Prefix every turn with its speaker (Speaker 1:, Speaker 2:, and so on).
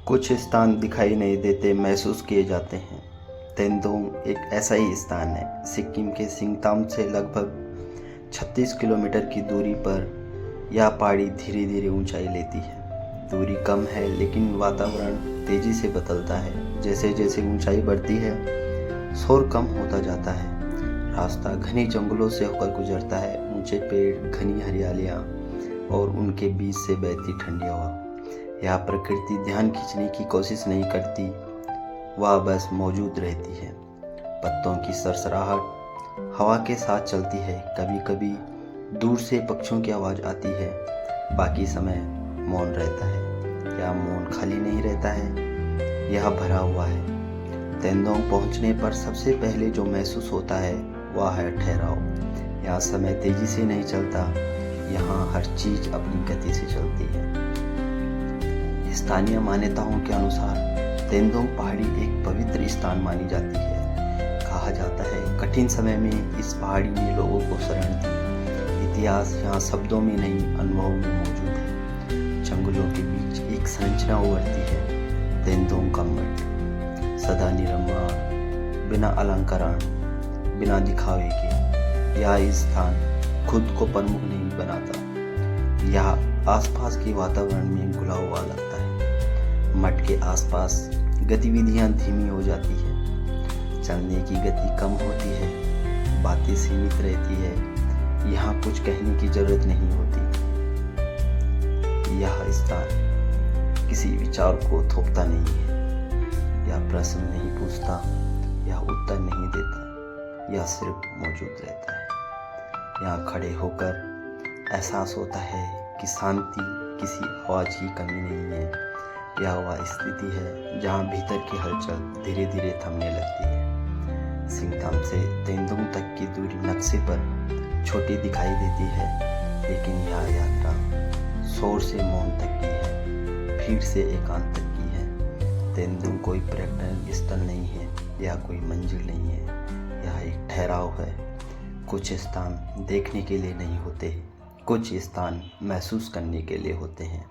Speaker 1: कुछ स्थान दिखाई नहीं देते, महसूस किए जाते हैं। तेंदोंग एक ऐसा ही स्थान है। सिक्किम के सिंगताम से लगभग 36 किलोमीटर की दूरी पर यह पहाड़ी धीरे धीरे ऊंचाई लेती है। दूरी कम है लेकिन वातावरण तेजी से बदलता है। जैसे जैसे ऊंचाई बढ़ती है, शोर कम होता जाता है। रास्ता घने जंगलों से होकर गुजरता है। ऊंचे पेड़, घनी हरियालियाँ और उनके बीच से बहती ठंडी हवा। यह प्रकृति ध्यान खींचने की कोशिश नहीं करती, वह बस मौजूद रहती है। पत्तों की सरसराहट हवा के साथ चलती है। कभी कभी दूर से पक्षियों की आवाज़ आती है, बाकी समय मौन रहता है। यह मौन खाली नहीं रहता है, यह भरा हुआ है। तेंदोंग पहुंचने पर सबसे पहले जो महसूस होता है वह है ठहराव। यहाँ समय तेजी से नहीं चलता, यहाँ हर चीज अपनी गति से चलती है। स्थानीय मान्यताओं के अनुसार तेंदोंग पहाड़ी एक पवित्र स्थान मानी जाती है। कहा जाता है कठिन समय में इस पहाड़ी ने लोगों को शरण दी। इतिहास यहाँ शब्दों में नहीं, अनुभव में मौजूद है। जंगलों के बीच एक संरचना उभरती है, तेंदोंग का मठ। सदा निरम्मा, बिना अलंकरण, बिना दिखावे के। यह स्थान खुद को प्रमुख नहीं बनाता, यह आसपास के वातावरण में घुला हुआ लगता है। मठ के आसपास गतिविधियां धीमी हो जाती है, चलने की गति कम होती है, बातें सीमित रहती है। यहाँ कुछ कहने की जरूरत नहीं होती। यह स्थान किसी विचार को थोपता नहीं है, यह प्रश्न नहीं पूछता, यह उत्तर नहीं देता, यह सिर्फ मौजूद रहता है। यहाँ खड़े होकर एहसास होता है कि शांति किसी आवाज की कमी नहीं है। यह वह स्थिति है जहाँ भीतर की हलचल धीरे धीरे थमने लगती है। सिंगताम से तेंदोंग तक की दूरी नक्शे पर छोटी दिखाई देती है, लेकिन यह यात्रा शोर से मौन तक की है, भीड़ से एकांत तक की है। तेंदोंग कोई पर्यटन स्थल नहीं है, यह कोई मंजिल नहीं है, यह एक ठहराव है। कुछ स्थान देखने के लिए नहीं होते, कुछ स्थान महसूस करने के लिए होते हैं।